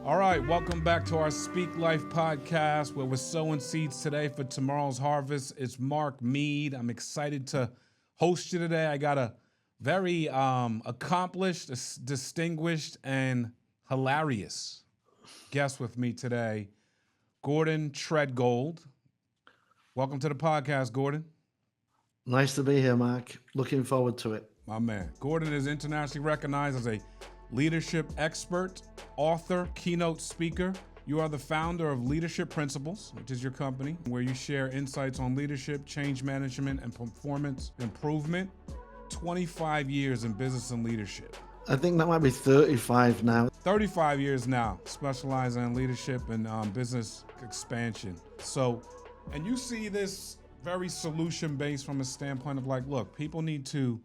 All right, welcome back to our Speak Life podcast where we're sowing seeds today for tomorrow's harvest. It's Mark Mead. I'm excited to host you today. I got a very accomplished, distinguished, and hilarious guest with me today, Gordon Tredgold. Welcome to the podcast, Gordon. Nice to be here, Mark. Looking forward to it. My man. Gordon is internationally recognized as a leadership expert, author, keynote speaker. You are the founder of Leadership Principles, which is your company, where you share insights on leadership, change management, and performance improvement. 25 years in business and leadership. I think that might be 35 now. 35 years now, specializing in leadership and business expansion. So, and you see this very solution-based from a standpoint of like, look, people need to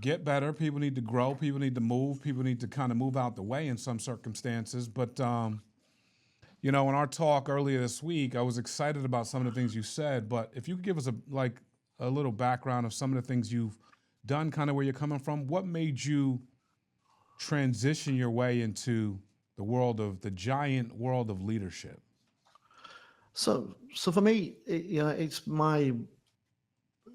get better, people need to grow, people need to move, people need to kind of move out the way in some circumstances. But, in our talk earlier this week, I was excited about some of the things you said, but if you could give us a little background of some of the things you've done, kind of where you're coming from, what made you transition your way into the giant world of leadership? So for me, it's my.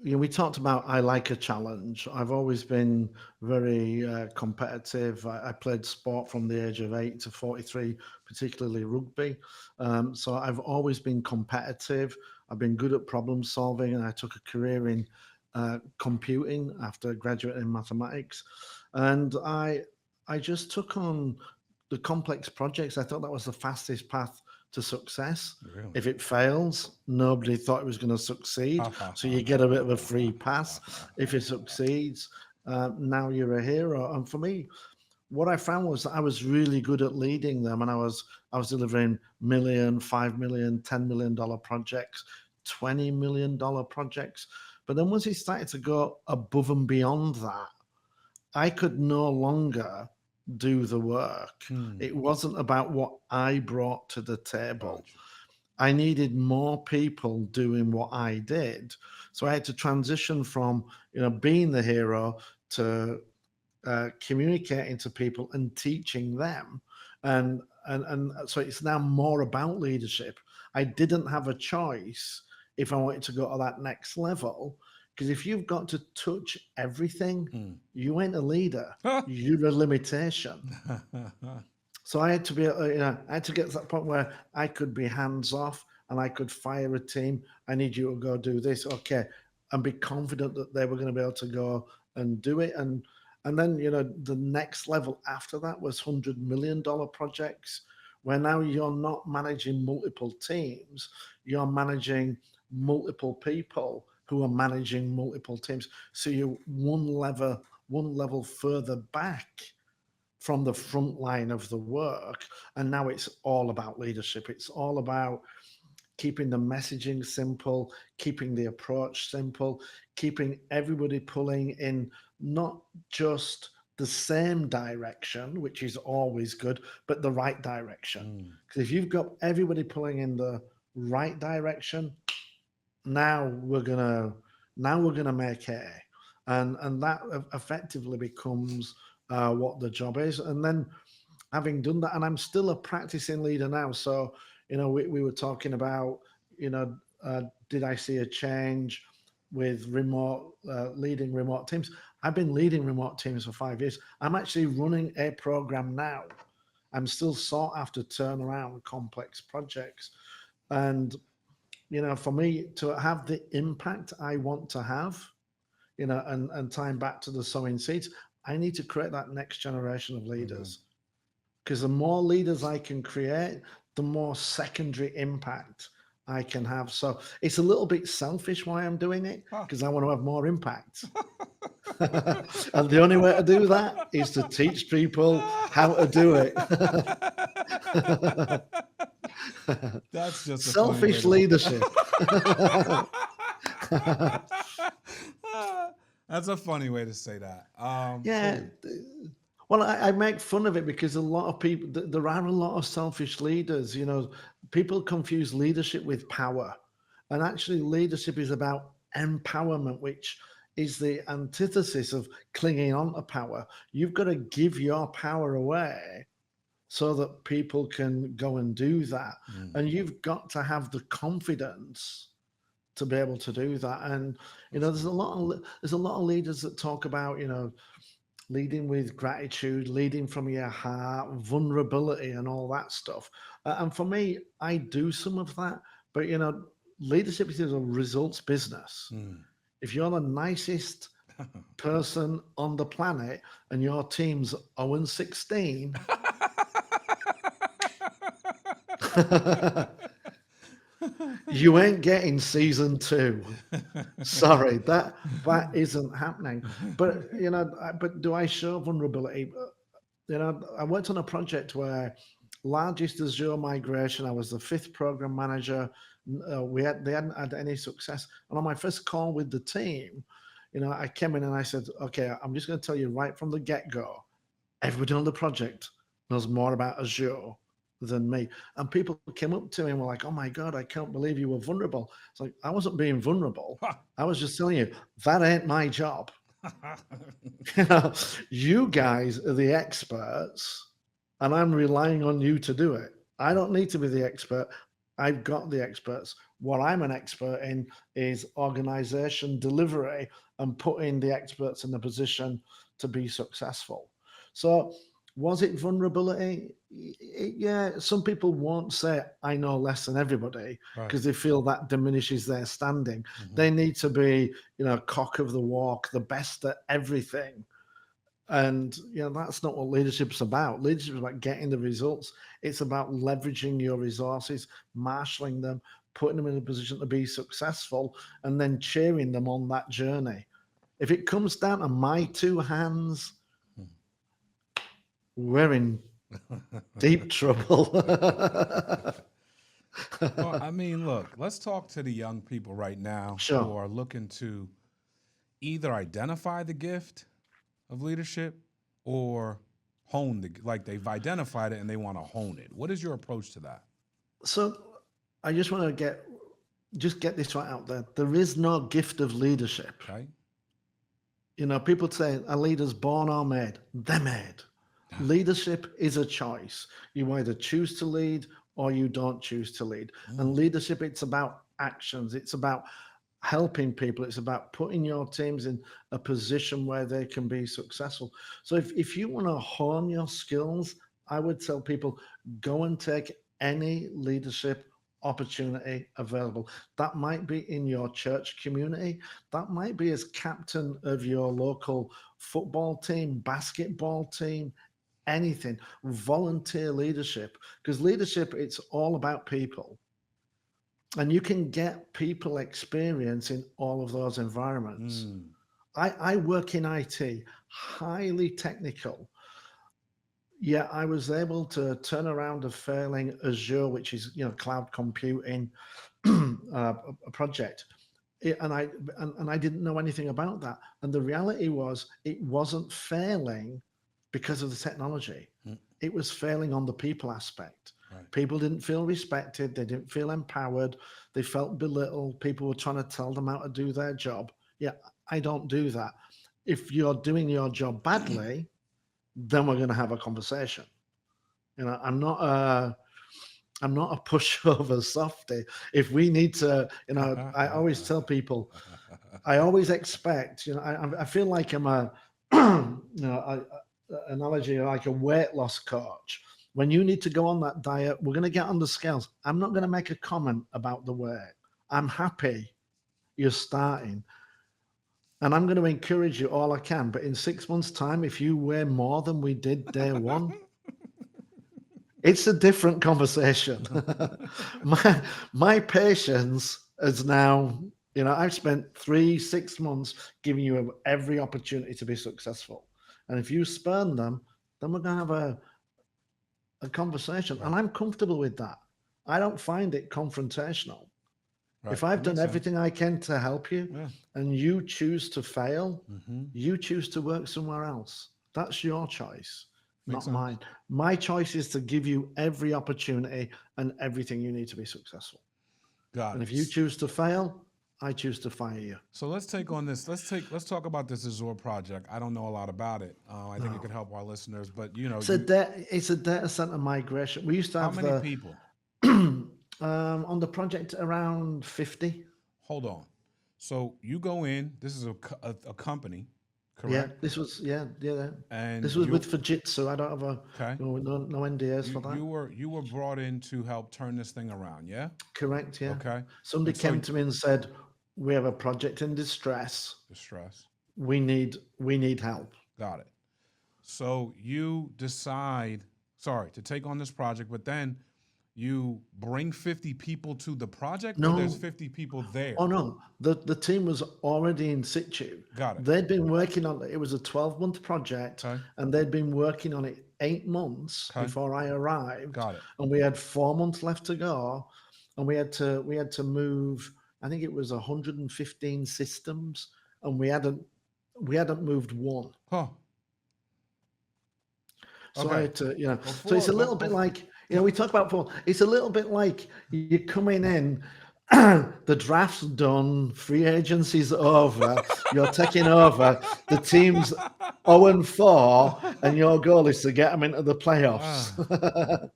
We talked about I like a challenge. I've always been very competitive. I played sport from the age of 8 to 43, particularly rugby. So I've always been competitive. I've been good at problem solving, and I took a career in computing after graduating in mathematics. And I just took on the complex projects. I thought that was the fastest path to success. Really? If it fails, nobody thought it was going to succeed. So you get a bit of a free pass. If it succeeds, now you're a hero. And for me, what I found was that I was really good at leading them, and I was delivering million, $5 million, $10 million projects, $20 million projects. But then once it started to go above and beyond that, I could no longer do the work. It wasn't about what I brought to the table. Gotcha. I needed more people doing what I did. So I had to transition from, being the hero to communicating to people and teaching them. And so it's now more about leadership. I didn't have a choice if I wanted to go to that next level. Because if you've got to touch everything, you ain't a leader. You're a limitation. So I had to be, I had to get to that point where I could be hands off and I could fire a team. I need you to go do this, okay, and be confident that they were going to be able to go and do it. And then the next level after that was $100 million projects, where now you're not managing multiple teams, you're managing multiple people who are managing multiple teams. So you're one level further back from the front line of the work. And now it's all about leadership. It's all about keeping the messaging simple, keeping the approach simple, keeping everybody pulling in not just the same direction, which is always good, but the right direction. Because if you've got everybody pulling in the right direction, now we're gonna make hay, and that effectively becomes what the job is. And then having done that, and I'm still a practicing leader now. So we were talking about did I see a change with remote leading remote teams? I've been leading remote teams for 5 years. I'm actually running a program now. I'm still sought after turnaround complex projects, and for me to have the impact I want to have, and tying back to the sowing seeds, I need to create that next generation of leaders. Because the more leaders I can create, the more secondary impact I can have. So it's a little bit selfish why I'm doing it, because I want to have more impact. And the only way to do that is to teach people how to do it. That's just a selfish leadership. That's a funny way to say that. Yeah. Well, I make fun of it because a lot of people, there are a lot of selfish leaders. People confuse leadership with power. And actually, leadership is about empowerment, which is the antithesis of clinging on to power. You've got to give your power away so that people can go and do that. Mm. And you've got to have the confidence to be able to do that. And Absolutely. there's a lot of leaders that talk about leading with gratitude, leading from your heart, vulnerability, and all that stuff. And for me, I do some of that, but leadership is a results business. Mm. If you're the nicest person on the planet and your team's 0-16, you ain't getting season 2. Sorry, that isn't happening. But but do I show vulnerability? I worked on a project where largest Azure migration. I was the 5th program manager. They hadn't had any success. And on my first call with the team, I came in and I said, okay, I'm just going to tell you right from the get go, everybody on the project knows more about Azure than me. And people came up to me and were like, oh my God, I can't believe you were vulnerable. It's like, I wasn't being vulnerable. I was just telling you, that ain't my job. You guys are the experts, and I'm relying on you to do it. I don't need to be the expert. I've got the experts. What I'm an expert in is organization delivery and putting the experts in the position to be successful. So, was it vulnerability? Yeah, some people won't say, I know less than everybody Right. because they feel that diminishes their standing. Mm-hmm. They need to be, cock of the walk, the best at everything. And that's not what leadership's about. Leadership is about getting the results. It's about leveraging your resources, marshalling them, putting them in a position to be successful, and then cheering them on that journey. If it comes down to my 2 hands, we're in deep trouble. Well, I mean, look, let's talk to the young people right now who Sure. are looking to either identify the gift of leadership or hone like they've identified it and they want to hone it. What is your approach to that? So I just want to get this right out there. There is no gift of leadership. Okay. People say a leader's born or made. They're made. Leadership is a choice. You either choose to lead or you don't choose to lead. And leadership, it's about actions. It's about helping people. It's about putting your teams in a position where they can be successful. So if you want to hone your skills, I would tell people go and take any leadership opportunity available. That might be in your church community. That might be as captain of your local football team, basketball team, anything. Volunteer leadership, because leadership, it's all about people. And you can get people experience in all of those environments. Mm. I work in IT, highly technical. Yeah, I was able to turn around a failing Azure, which is cloud computing a project, and I didn't know anything about that. And the reality was, it wasn't failing because of the technology. Mm. It was failing on the people aspect. Right. People didn't feel respected. They didn't feel empowered. They felt belittled. People were trying to tell them how to do their job. Yeah, I don't do that. If you're doing your job badly, then we're going to have a conversation. I'm not a pushover softy. If we need to, I always tell people, I always expect, I feel like I'm a, analogy like a weight loss coach. When you need to go on that diet, we're going to get on the scales. I'm not going to make a comment about the weight. I'm happy you're starting. And I'm going to encourage you all I can. But in 6 months' time, if you weigh more than we did day one, it's a different conversation. my patience is now, I've spent 6 months giving you every opportunity to be successful. And if you spurn them, then we're going to have a conversation. Right. And I'm comfortable with that. I don't find it confrontational. Right. If I've That done makes sense. everything I can to help you Yeah. and you choose to fail, Mm-hmm. you choose to work somewhere else. That's your choice, Makes not sense. mine. My choice is to give you every opportunity and everything you need to be successful. Got And it. if you choose to fail, I choose to fire you. So let's take on this. Let's talk about this Azure project. I don't know a lot about it. I think it No. could help our listeners. But you know, It's a data center migration. We used to how have many the people? on the project around 50. Hold on. So you go in. This is a company, Yeah, correct? yeah. And This was with you Fujitsu. I don't have okay? no NDAs You for that. you were you were brought in to help turn this thing around. Yeah. Correct, yeah. Okay. Somebody And so came to me and said, "We have a project in distress. distress. We need help." Got it. So you decide, sorry, to take on this project, but then you bring 50 people to the project, or there's No, 50 people there. oh no, the team was already in situ. Got it. They'd been working on it. It was a 12-month project, Okay. and they'd been working on it 8 months Okay. before I arrived, Got it. and we had 4 months left to go, and we had to move. I think it was 115 systems, and we hadn't moved one. Huh. So I Okay. had to. So Before, it's a but little bit before, like, we talk about phone. It's a little bit like you're coming in, the draft's done, free agency's over, you're taking over, the team's 0-4, and your goal is to get them into the playoffs. ah,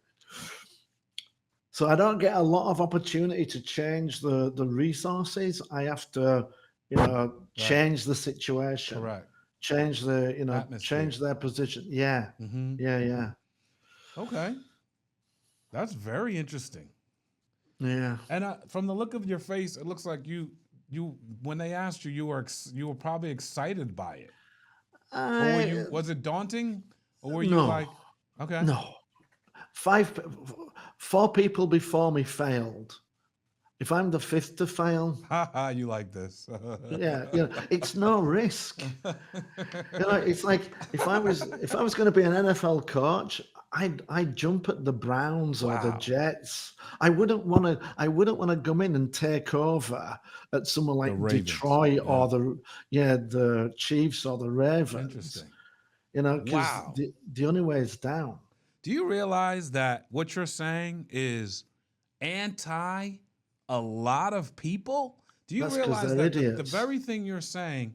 So I don't get a lot of opportunity to change the resources. I have to, right. change the situation, Correct. change Atmosphere. their position. Yeah, Mm-hmm. yeah. Okay. That's very interesting. Yeah. And from the look of your face, it looks like you when they asked you, you were probably excited by it, or were I you? Was it daunting, or were you No, like, okay, no. Five, 4 people before me failed. If I'm the fifth to fail, haha, you like this? yeah, it's no risk. It's like if I was going to be an NFL coach, I'd jump at the Browns or the Wow, Jets. I wouldn't want to come in and take over at someone the like Ravens. Detroit Yeah, or the Chiefs or the Ravens. interesting. Because Wow. the only way is down. Do you realize that what you're saying is anti a lot of people? Do you That's because realize they're that the idiots. very thing you're saying,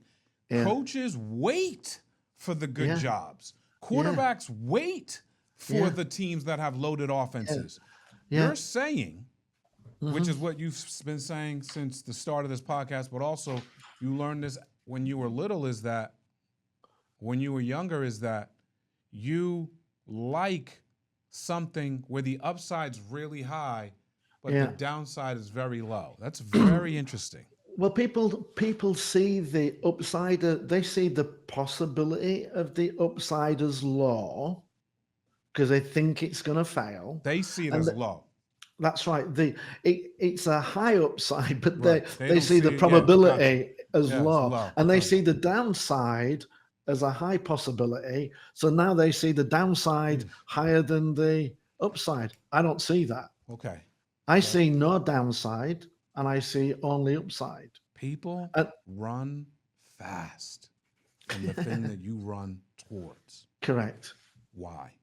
Yeah, coaches wait for the good yeah, jobs, yeah, quarterbacks wait for yeah, the teams that have loaded yeah, offenses? yeah. You're saying, which Hmm. is what you've been saying since the start of this podcast, but also you learned this when you were little, is that when you were younger, is that you like something where the upside's really high, but the Yeah. downside is very low. That's very interesting. Well, people see the upside. They see the possibility of the upside as low because they think it's going to fail, They see it and as low. that's right. It's a high upside, but they Right. They they don't see the see it. Yeah, gotcha. probability as Yeah, it's low, low. and they Gotcha. see the downside as a high possibility. So now they see the downside Mm, higher than the upside. I don't see that. okay. I Okay. see no downside, and I see only upside. People And run fast from the thing that you run towards. correct, Why?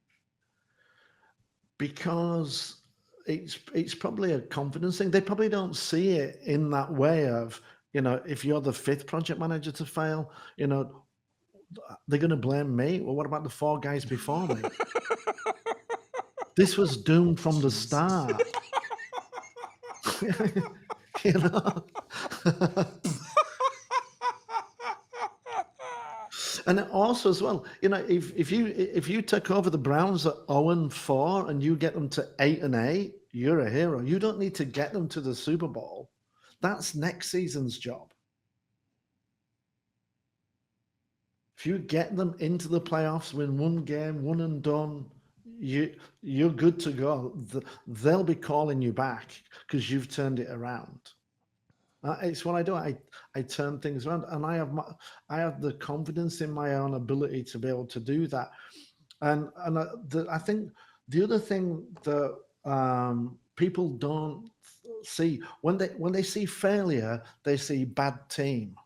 because it's probably a confidence thing. They probably don't see it in that way of, if you're the fifth project manager to fail, they're going to blame me. Well, what about the 4 guys before me? This was doomed from the Jesus. start. you know And also as well, if you take over the Browns at 0-4 and you get them to 8-8, you're a hero. You don't need to get them to the Super Bowl. That's next season's job. If you get them into the playoffs, win one game, one and done, you're good to go. They'll be calling you back because you've turned it around. It's what I do. I turn things around, and I have the confidence in my own ability to be able to do that. And I think the other thing that people don't see when they see failure, they see bad team.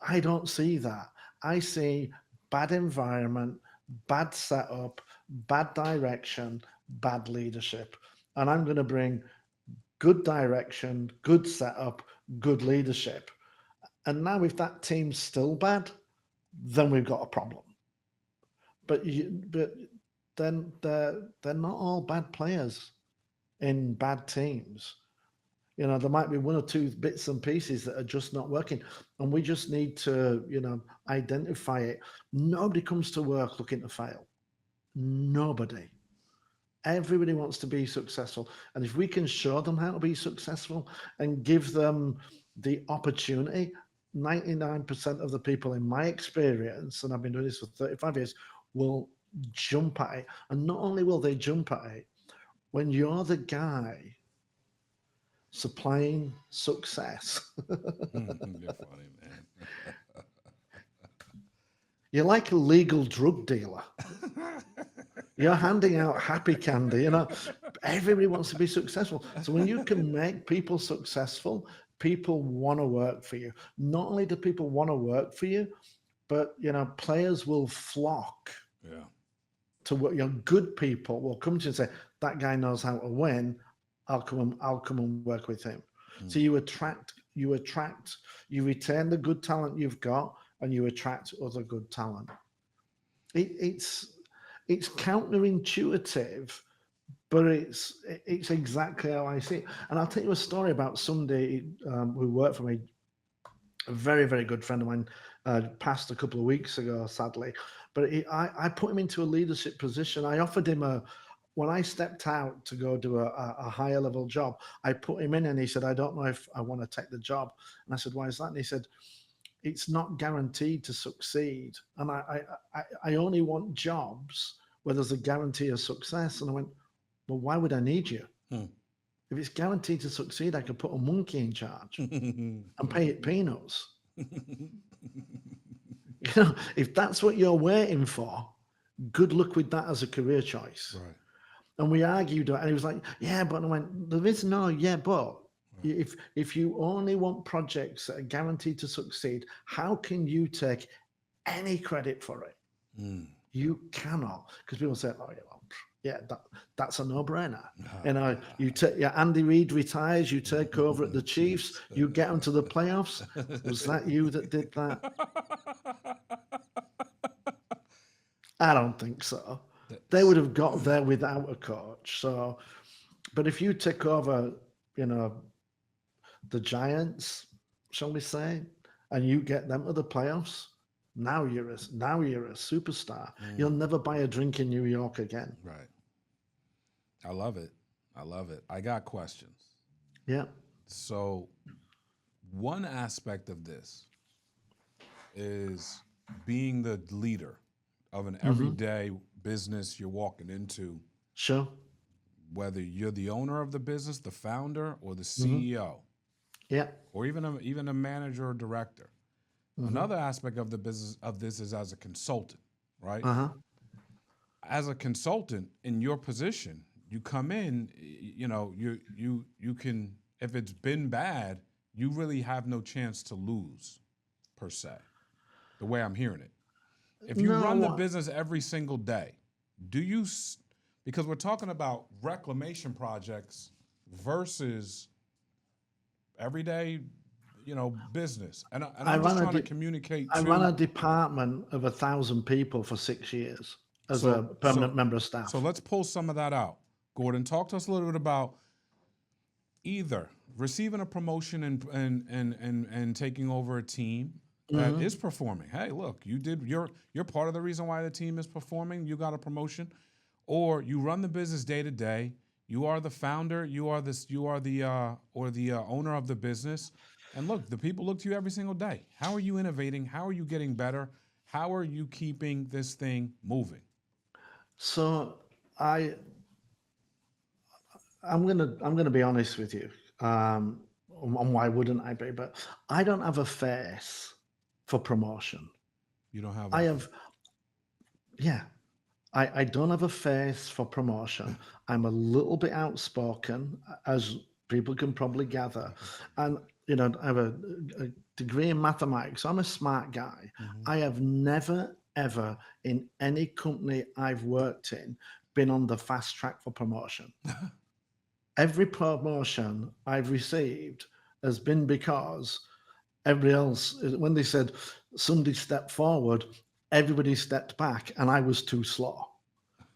I don't see that. I see bad environment, bad setup, bad direction, bad leadership, and I'm going to bring good direction, good setup, good leadership. And now if that team's still bad, then we've got a problem. But then they're not all bad players in bad teams. There might be one or two bits and pieces that are just not working, and we just need to, identify it. Nobody comes to work looking to fail. Nobody. Everybody wants to be successful, and if we can show them how to be successful and give them the opportunity, 99% of the people in my experience, and I've been doing this for 35 years, will jump at it. And not only will they jump at it, when you're the guy supplying success, You're funny, man. you're like a legal drug dealer. You're handing out happy candy. Everybody wants to be successful. So when you can make people successful, people want to work for you. Not only do people want to work for you, but players will flock Yeah. to work. Good people will come to you and say, that guy knows how to win. I'll come and work with him. So you retain the good talent you've got, and you attract other good talent. It's counterintuitive, but it's exactly how I see it. And I'll tell you a story about somebody who worked for me, a very, very good friend of mine, passed a couple of weeks ago, sadly. But I put him into a leadership position. I offered him when I stepped out to go do a higher level job, I put him in, and he said, I don't know if I want to take the job. And I said, why is that? And he said, it's not guaranteed to succeed. And I only want jobs where there's a guarantee of success. And I went, well, why would I need you? If it's guaranteed to succeed, I could put a monkey in charge and pay it peanuts. If that's what you're waiting for, good luck with that as a career choice. Right. And we argued, and he was like, yeah, but I went, there is no yeah, but. If you only want projects that are guaranteed to succeed, how can you take any credit for it? You cannot, because people say, "Oh yeah, that's a no-brainer." Andy Reid retires, you take over at the Chiefs, you get them to the playoffs. Was that you that did that? I don't think so. They would have got there without a coach. So, but if you take over, the Giants, shall we say, and you get them to the playoffs, now you're a superstar. You'll never buy a drink in New York again. Right. I love it. I got questions. Yeah. So one aspect of this is being the leader of an everyday business you're walking into. Sure. Whether you're the owner of the business, the founder, or the CEO. Yeah. Or even a manager or director. Another aspect of the business of this is as a consultant, right? As a consultant in your position, you come in, you can, if it's been bad, you really have no chance to lose, per se. The way I'm hearing it. If you run the business every single day, because we're talking about reclamation projects versus everyday, business. And I'm just trying to communicate I ran a department of 1,000 people for 6 years as a permanent member of staff. So let's pull some of that out. Gordon, talk to us a little bit about either receiving a promotion and taking over a team that is performing. Hey, look, you're part of the reason why the team is performing. You got a promotion, or you run the business day to day. You are the founder. You are the owner of the business. And look, the people look to you every single day. How are you innovating? How are you getting better? How are you keeping this thing moving? So I'm gonna be honest with you. And why wouldn't I be? But I don't have a face for promotion. You don't have. I don't have a face for promotion. I'm a little bit outspoken, as people can probably gather, and I have a degree in mathematics. I'm a smart guy. I have never, ever in any company I've worked in been on the fast track for promotion. Every promotion I've received has been because everybody else, when they said somebody stepped forward, everybody stepped back, and I was too slow.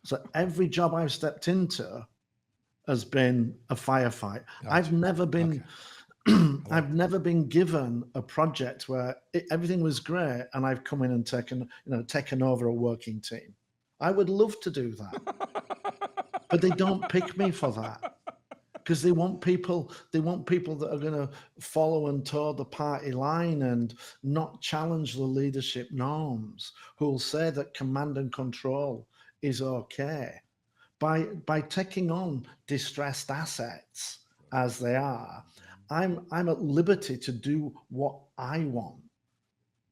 So every job I've stepped into has been a firefight. I've Gotcha. never Okay. been I like I've that. never been given a project where everything was great and I've come in and taken over a working team. I would love to do that, but they don't pick me for that because they want people that are going to follow and toe the party line and not challenge the leadership norms, who will say that command and control is okay. By taking on distressed assets as they are, I'm at liberty to do what I want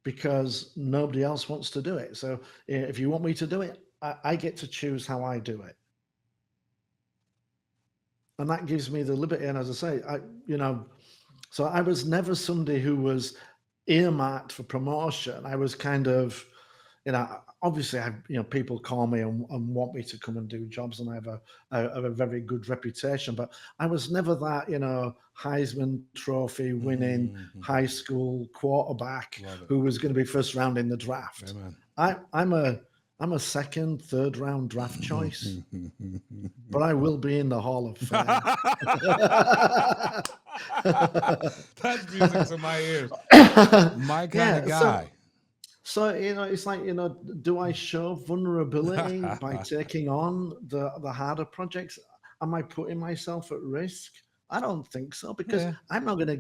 because nobody else wants to do it. So if you want me to do it, I get to choose how I do it, and that gives me the liberty. And as I say, so I was never somebody who was earmarked for promotion. I was kind of, obviously, people call me and want me to come and do jobs, and I have a very good reputation. But I was never that, Heisman Trophy winning high Mhm. school quarterback Love it. who was going to be first round in the draft. Amen. I'm a second, third round draft choice, but I will be in the Hall of Fame. That's music to my ears. My kind of Yeah, so guy. So, it's like, do I show vulnerability by taking on the harder projects? Am I putting myself at risk? I don't think so because Yeah, I'm not going to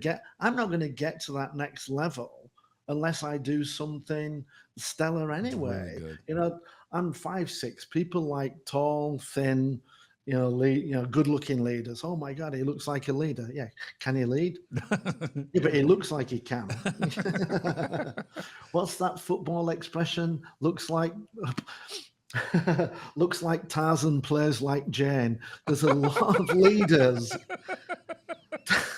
get to that next level unless I do something stellar it's really anyway. good. I'm 5'6". People like tall, thin, good-looking leaders. Oh my God, he looks like a leader. Yeah, can he lead? Yeah, but he looks like he can. What's that football expression? Looks like looks like Tarzan plays like Jane. There's a lot of leaders.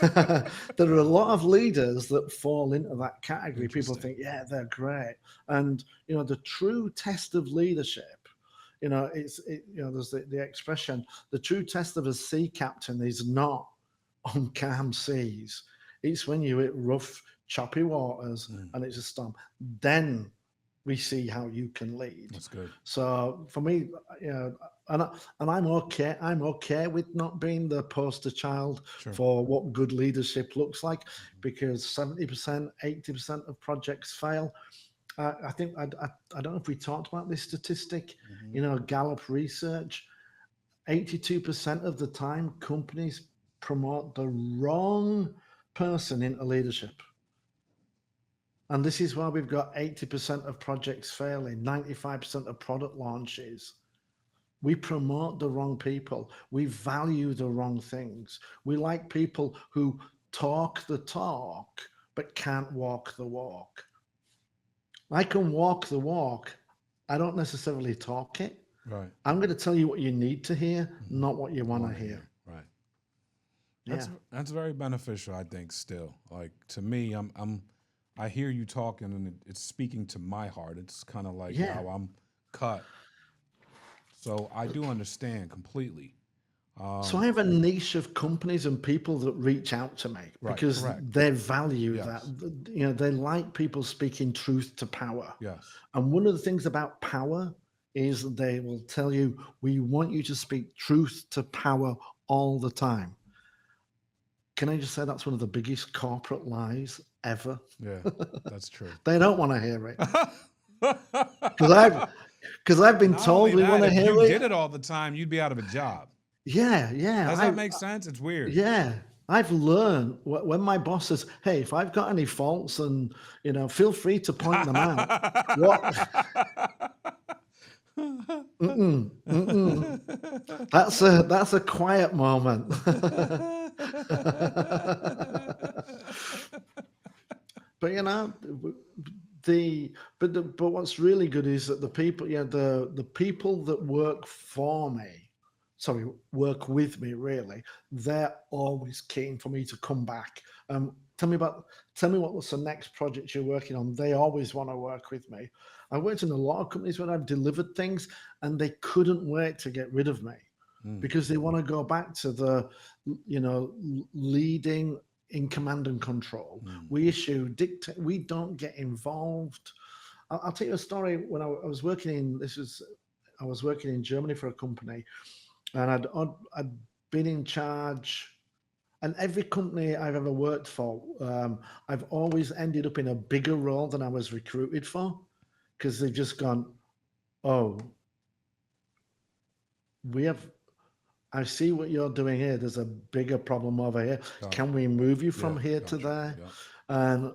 There are a lot of leaders that fall into that category. People Interesting. think, yeah, they're great. And the true test of leadership, there's the expression, the true test of a sea captain is not on calm seas. It's when you hit rough, choppy waters Mm, and it's a storm. Then we see how you can lead. that's good. So for me, and I'm okay. I'm okay with not being the poster child Sure. for what good leadership looks like, because 70%, 80% of projects fail. I think I don't know if we talked about this statistic. Hmm. Gallup research. 82% of the time, companies promote the wrong person into leadership. And this is why we've got 80% of projects failing, 95% of product launches. We promote the wrong people. We value the wrong things. We like people who talk the talk but can't walk the walk. I can walk the walk. I don't necessarily talk it. Right. I'm going to tell you what you need to hear, Hmm. not what you want to Want to hear. hear. Right. Yeah. That's very beneficial, I think, still. Like to me, I hear you talking and it's speaking to my heart. It's kind of like Yeah. how I'm cut. So I do understand completely. So Um, I have a niche of companies and people that reach out to me right, because correct. they value that. Yes. They like people speaking truth to power. Yes. And one of the things about power is they will tell you, we want you to speak truth to power all the time. Can I just say that's one of the biggest corporate lies ever? Yeah. That's true. They don't want to hear it because I've been Not told only we want that, to if you hear it. did it all the time, you'd be out of a job. Yeah, yeah. Does that make sense? It's weird. Yeah, I've learned when my boss says, "Hey, if I've got any faults, and feel free to point them out." What? Mm-mm, mm-mm. That's a quiet moment. But but what's really good is that the people, the people that work for me, sorry, work with me, really, they're always keen for me to come back. Tell me what's the next project you're working on. They always want to work with me. I worked in a lot of companies where I've delivered things and they couldn't wait to get rid of me Mm, because they want to go back to the, leading in command and control. We issue dictate. We don't get involved. I'll tell you a story. When I was working in I was working in Germany for a company, and I'd been in charge. And every company I've ever worked for, I've always ended up in a bigger role than I was recruited for, because they've just gone, oh, we have. I see what you're doing here. There's a bigger problem over here. Can we move you from here to there? Yeah.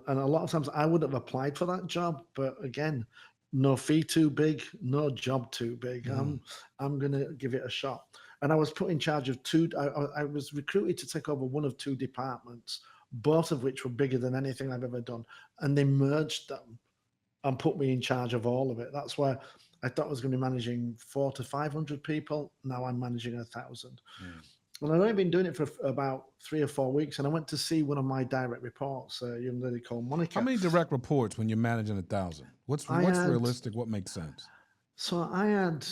And a lot of times I would have applied for that job, but again, no fee too big, no job too big. I'm gonna give it a shot. And I was put in charge of two. I was recruited to take over one of two departments, both of which were bigger than anything I've ever done, and they merged them and put me in charge of all of it. That's why I thought I was going to be managing 400 to 500 people. Now I'm managing 1,000. And I've only been doing it for about 3 or 4 weeks. And I went to see one of my direct reports, a young lady called Monica. How many direct reports when you're managing 1,000? What's realistic? What makes sense? So I had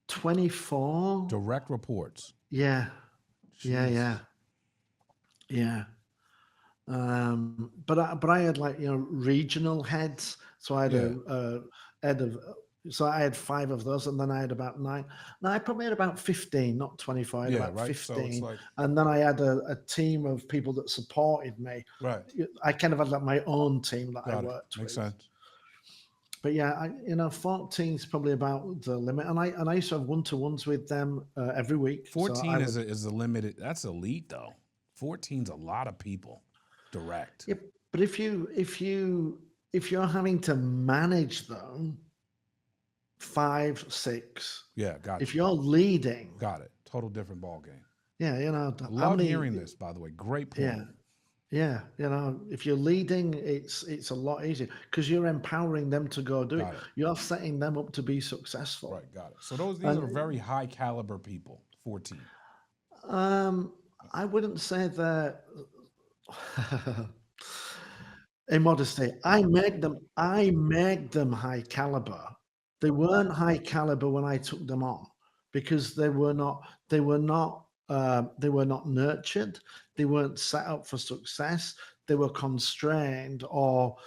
24 direct reports. Yeah. Jeez. Yeah. But I had, like, regional heads. So I had a head of. So I had 5 of those, and then I had about 9. No, I probably had about 15, not 24. I had about 15. So and then I had a team of people that supported me. Right. I kind of had like my own team that I worked with. Makes sense. But yeah, 14 is probably about the limit, and I used to have one-to-ones with them every week. 14 is the limit. That's elite though. 14's a lot of people direct. Yeah, but if you're having to manage them, 5, 6. Yeah, got it. If you're leading, got it. Total different ball game. Yeah, I love hearing this. By the way, great point. Yeah, if you're leading, it's a lot easier because you're empowering them to go do it. You're setting them up to be successful. Right, got it. So these are very high caliber people. 14. I wouldn't say that. In modesty, I make them high caliber. They weren't high caliber when I took them on because they were not nurtured. They weren't set up for success. They were constrained or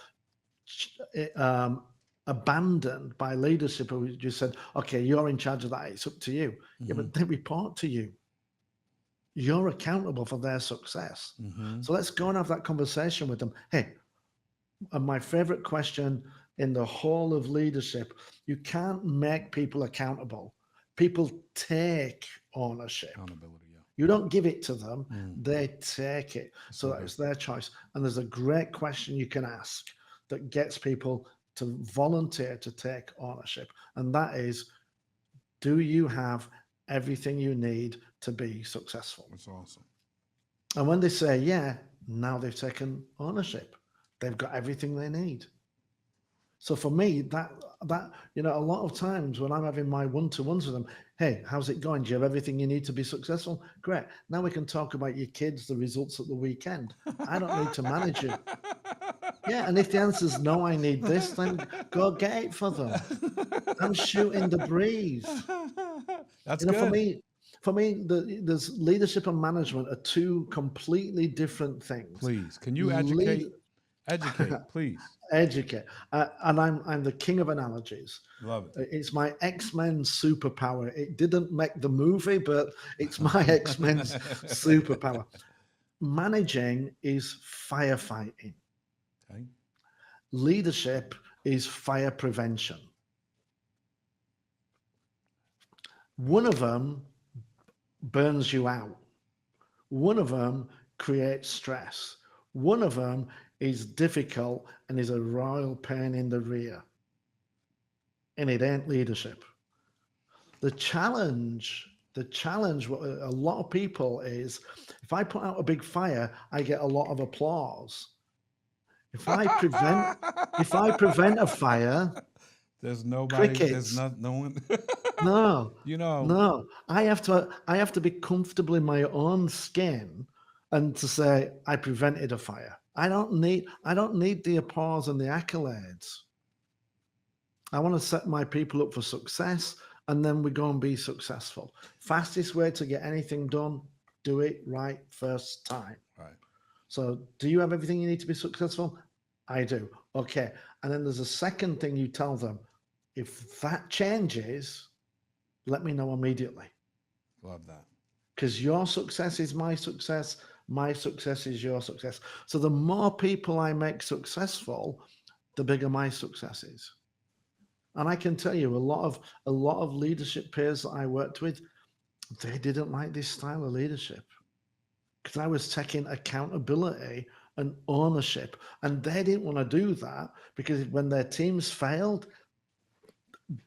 abandoned by leadership who just said, okay, you're in charge of that. It's up to you. Mm-hmm. Yeah, but they report to you. You're accountable for their success. Mm-hmm. So let's go and have that conversation with them. Hey, and my favorite question in the whole of leadership, you can't make people accountable. People take ownership. Accountability, yeah. You don't give it to them, they take it. So it's their choice. And there's a great question you can ask that gets people to volunteer to take ownership. And that is, do you have everything you need to be successful? That's awesome. And when they say, yeah, now they've taken ownership. They've got everything they need. So for me, that a lot of times when I'm having my one-to-ones with them, hey, how's it going? Do you have everything you need to be successful? Great. Now we can talk about your kids, the results at the weekend. I don't need to manage you. Yeah, and if the answer is no, I need this, then go get it for them. I'm shooting the breeze. That's good. For me, there's leadership and management are 2 completely different things. Please, can you educate? Educate, please. Educate. And I'm the king of analogies. Love it. It's my X-Men superpower. It didn't make the movie, but it's my X-Men's superpower. Managing is firefighting. Okay. Leadership is fire prevention. One of them burns you out. One of them creates stress. One of them is difficult and is a royal pain in the rear. And it ain't leadership. The challenge with a lot of people is, if I put out a big fire, I get a lot of applause. If I prevent a fire, there's nobody. Crickets. There's no one. No. No. I have to be comfortable in my own skin, and to say I prevented a fire. I don't need the applause and the accolades. I want to set my people up for success, and then we go and be successful. Fastest way to get anything done, do it right first time. Right. So, do you have everything you need to be successful? I do. Okay. And then there's a second thing you tell them. If that changes, let me know immediately. Love that. Because your success is my success is your success. So the more people I make successful, the bigger my success is. And I can tell you a lot of leadership peers that I worked with, they didn't like this style of leadership because I was taking accountability and ownership, and they didn't want to do that because when their teams failed,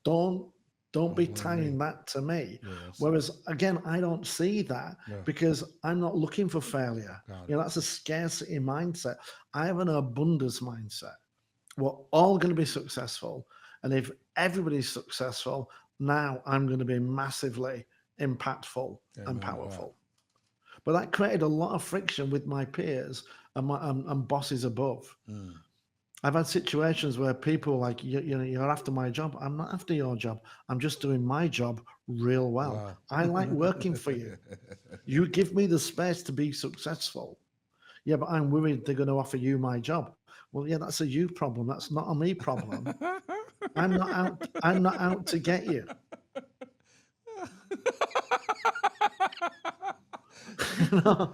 don't don't be Don't blame me. tying that to me. Yeah, that's Whereas again, I don't see that yeah. because I'm not looking for failure. Got You it. know, that's a scarcity mindset. I have an abundance mindset. We're all going to be successful. And if everybody's successful, now I'm going to be massively impactful and Amen to that. powerful. But that created a lot of friction with my peers and bosses above. Mm. I've had situations where people are like, you're after my job. I'm not after your job. I'm just doing my job real well. Wow. I like working for you. You give me the space to be successful. Yeah, but I'm worried they're going to offer you my job. Well, yeah, that's a you problem. That's not a me problem. I'm not out. I'm not out to get you. You know?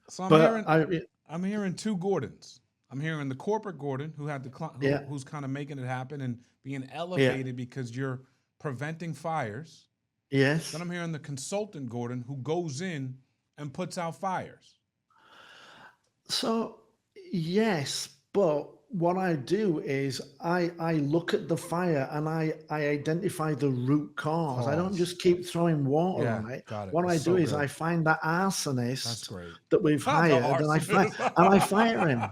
So I'm But hearing I'm hearing two Gordons. I'm hearing the corporate Gordon who had the yeah, who's kind of making it happen and being yeah, elevated because you're preventing fires. Then yes. I'm hearing the consultant Gordon who goes in and puts out fires. So yes, but what I do is I look at the fire and I identify the root cause. I don't Cause. just keep throwing water Yeah, on it. got it. What That's I do so is I good. find that That's arsonist great. that we've The hired arsonist. and I fire him.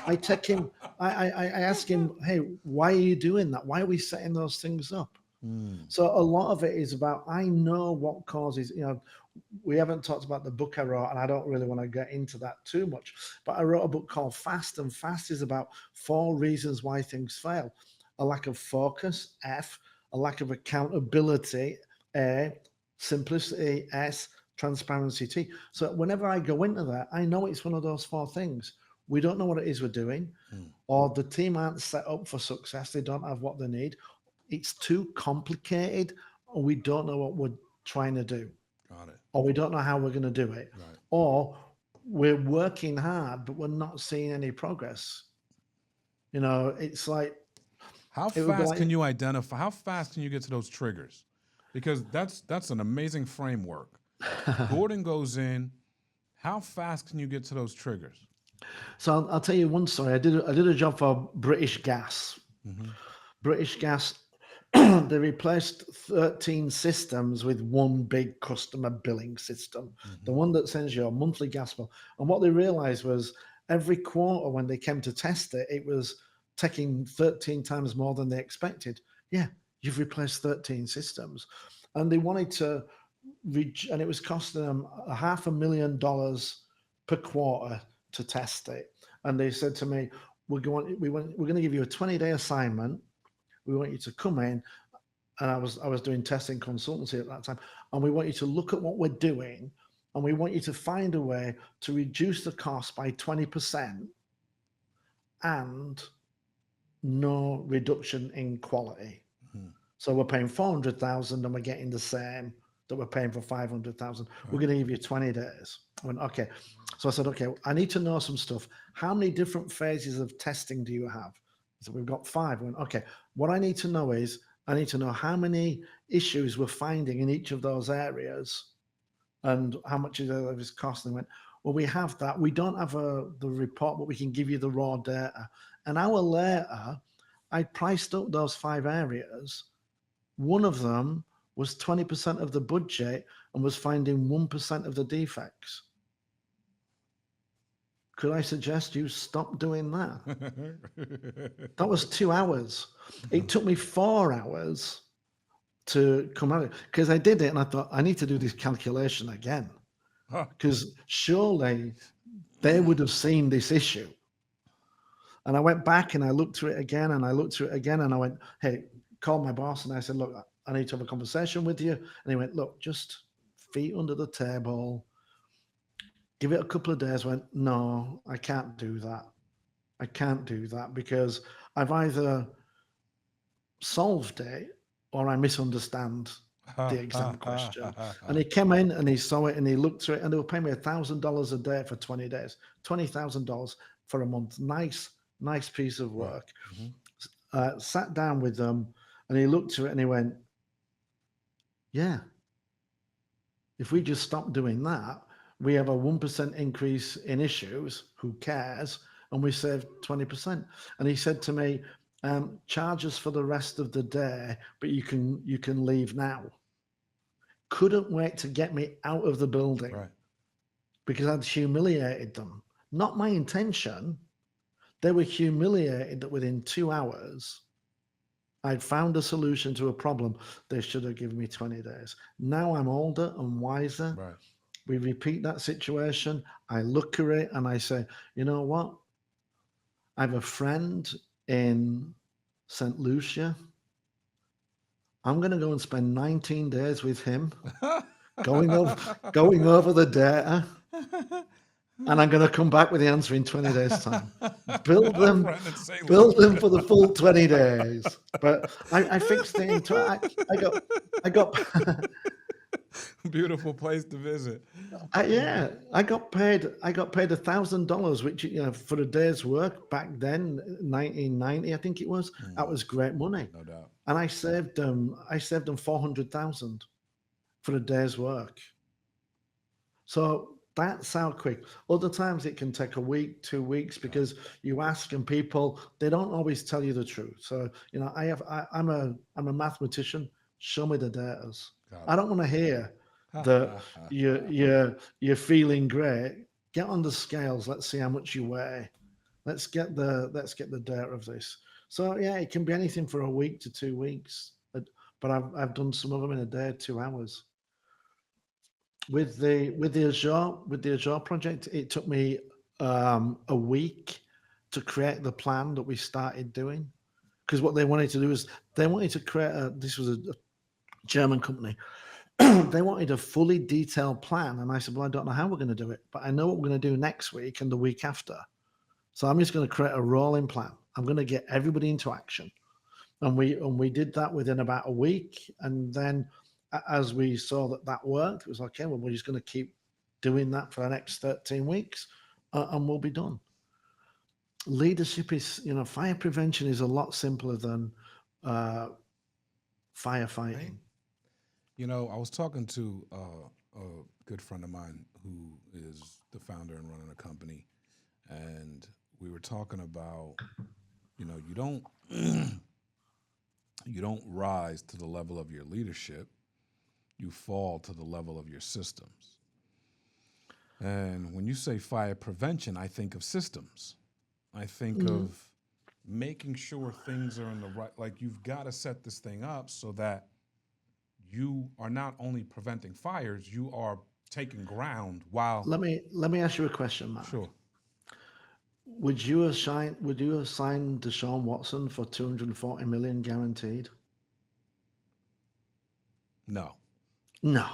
I take him. I ask him, hey, why are you doing that? Why are we setting those things up? Mm, So a lot of it is about I know what causes. We haven't talked about the book I wrote, and I don't really want to get into that too much. But I wrote a book called Fast, and Fast is about 4 reasons why things fail: a lack of focus, F; a lack of accountability, A; simplicity, S; transparency, T. So whenever I go into that, I know it's one of those 4 things. We don't know what it is we're doing, mm, or the team aren't set up for success. They don't have what they need. It's too complicated, or we don't know what we're trying to do, got it. or we don't know how we're going to do it, Right. or we're working hard but we're not seeing any progress. It's like How it would be fast can like you identify? How fast can you get to those triggers? Because that's an amazing framework. Gordon goes in. How fast can you get to those triggers? so I'll tell you one story. I did a job for British Gas. Mm-hmm. British Gas, they replaced 13 systems with one big customer billing system, the Mm-hmm. one that sends you a monthly gas bill. And what they realized was every quarter when they came to test it, it was taking 13 times more than they expected. Yeah, you've replaced 13 systems. And they wanted to reach, and it was costing them $500,000 per quarter to test it. And they said to me, we're going to give you a 20-day assignment. We want you to come in, and I was doing testing consultancy at that time, and we want you to look at what we're doing, and we want you to find a way to reduce the cost by 20% and no reduction in quality. Mm-hmm. So we're paying 400,000 and we're getting the same that we're paying for 500,000. We're Right. going to give you 20 days. I went, okay. So I said, okay, I need to know some stuff. How many different phases of testing do you have? So we've got 5. I went, okay. What I need to know is I need to know how many issues we're finding in each of those areas and how much is this cost. And they went, well, we have that. We don't have the report, but we can give you the raw data. An hour later, I priced up those 5 areas. One of them was 20% of the budget and was finding 1% of the defects. Could I suggest you stop doing that? That was 2 hours. It took me 4 hours to come out of it because I did it and I thought, I need to do this calculation again because surely they would have seen this issue. And I went back and I looked through it again and I looked through it again and I went, hey, called my boss and I said, look, I need to have a conversation with you. And he went, look, just feet under the table, Give it a couple of days. Went, no, I can't do that. I can't do that because I've either solved it or I misunderstand the exam question. And he came in and he saw it and he looked through it and they were paying me $1,000 a day for 20 days, $20,000 for a month. Nice piece of Right. work. Mhm. Sat down with them and he looked through it and he went, yeah, if we just stop doing that, we have a 1% increase in issues. Who cares? And we save 20%. And he said to me, charge us for the rest of the day, but you can leave now. Couldn't wait to get me out of the building Right. because I'd humiliated them. Not my intention. They were humiliated that within 2 hours, I'd found a solution to a problem. They should have given me 20 days. Now I'm older and wiser. Right. We repeat that situation. I look at it and I say, you know what? I have a friend in St. Lucia. I'm going to go and spend 19 days with him, going over the data, and I'm going to come back with the answer in 20 days' time. Build Got a them, friend in St. build them Lucia. for the full 20 days. But I fixed it into I got Beautiful place to visit. yeah, I got paid $1,000, which for a day's work back then, 1990, I think it was. That was great money, No doubt. and I saved them 400,000 for a day's work. So that's how quick. Other times it can take a week, 2 weeks, because you ask and people they don't always tell you the truth. So I'm a mathematician. Show me the data. Got I don't want to hear that you're feeling great. Get on the scales. Let's see how much you weigh. Let's get the data of this. So yeah, it can be anything for a week to 2 weeks. But I've done some of them in a day, 2 hours. With the Azure project, it took me a week to create the plan that we started doing. Because what they wanted to do is they wanted to create this was a German company. They wanted a fully detailed plan, and I said, "Well, I don't know how we're going to do it, but I know what we're going to do next week and the week after. So I'm just going to create a rolling plan. I'm going to get everybody into action." And we did that within about a week, and then as we saw that worked, it was like, okay, well, we're just going to keep doing that for the next 13 weeks, and we'll be done. Leadership is, fire prevention is a lot simpler than firefighting. I was talking to a good friend of mine who is the founder and running a company, and we were talking about, you don't you don't rise to the level of your leadership, you fall to the level of your systems. And when you say fire prevention, I think of systems. I think of making sure things are in the right, like you've got to set this thing up so that you are not only preventing fires, you are taking ground while. Let me ask you a question, Mark. Sure. Would you assign Deshaun Watson for 240 million guaranteed? No. No,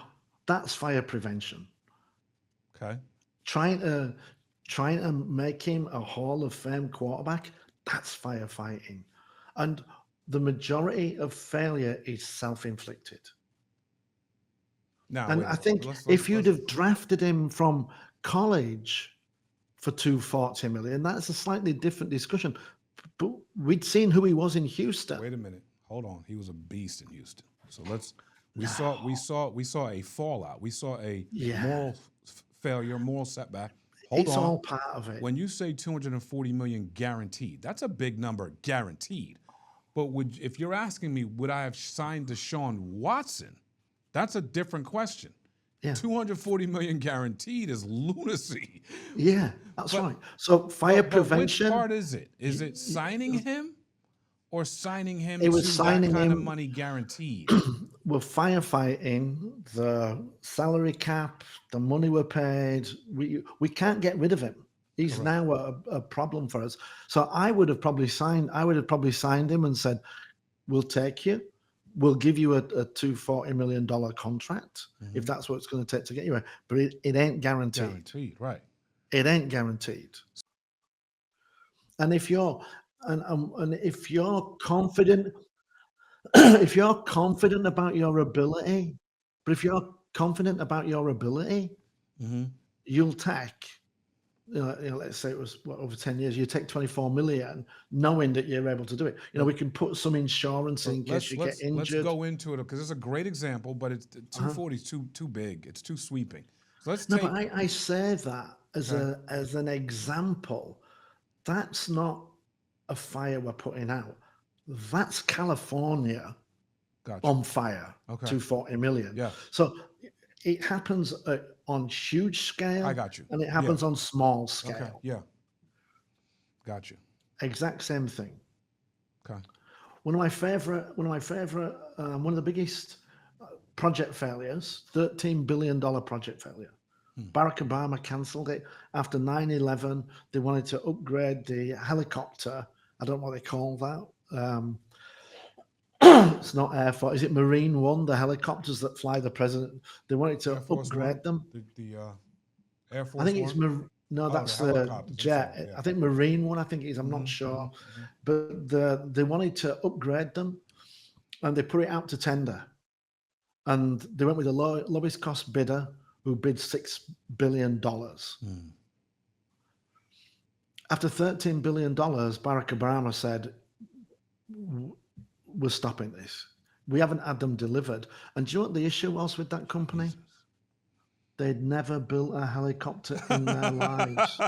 that's fire prevention. Okay. Trying to make him a Hall of Fame quarterback, that's firefighting. And the majority of failure is self-inflicted. Now, And wait, I think if you'd have drafted him from college for 240 million, that's a slightly different discussion. But we'd seen who he was in Houston. wait a minute. Hold on. He was a beast in Houston. So we saw a fallout. We saw a Yeah. moral failure, moral setback. It's all part of it. When you say 240 million guaranteed, that's a big number guaranteed. But if you're asking me, would I have signed Deshaun Watson? That's a different question. Yeah. 240 million guaranteed is lunacy. Yeah, that's right. So fire prevention. Which part is it? Is it signing him or signing him It to was signing that kind of him- money guaranteed? We're firefighting the salary cap, the money we're paid. We can't get rid of him. He's now a problem for us. So I would have probably signed him and said, "We'll take you, we'll give you a $240 million contract if Mm-hmm. that's what it's going to take to get you there, but it ain't guaranteed. Guaranteed, right? It ain't guaranteed. And if you're confident, if you're confident about your ability, but if you're confident about your ability, Mm-hmm. you'll take, let's say it was over 10 years, you take 24 million, knowing that you're able to do it. We can put some insurance So in case you get let's injured. go into it because it's a great example, but it's Uh-huh. 240 is too big. It's too sweeping. So let's No, but take I say that okay. as an example. That's not a fire we're putting out. That's California Gotcha. on fire, Okay. 240 million. Yeah, So it happens on huge I scale got you. and it Yeah. happens on small Okay. scale. Yeah. Got you. Exact same thing. Okay. One of the biggest project failures, $13 billion project failure. Hmm. Barack Obama cancelled it after 9/11. They wanted to upgrade the helicopter. I don't know what they call that. It's not Air Force. Is it Marine One? The helicopters that fly the president. They wanted to Air Force One, upgrade them. the Air I Force think it's One. no, Oh, the that's the helicopters. I'm sorry. jet. Yeah. I think Marine One. I think it is. I'm Mm-hmm. not Mm-hmm. sure, Mm-hmm. but they wanted to upgrade them, and they put it out to tender, and they went with the lowest cost bidder who bid $6 billion. Hmm. After $13 billion, Barack Obama said, we're stopping this. We haven't had them delivered. And do you know what the issue was with that company? Jesus. They'd never built a helicopter in their lives.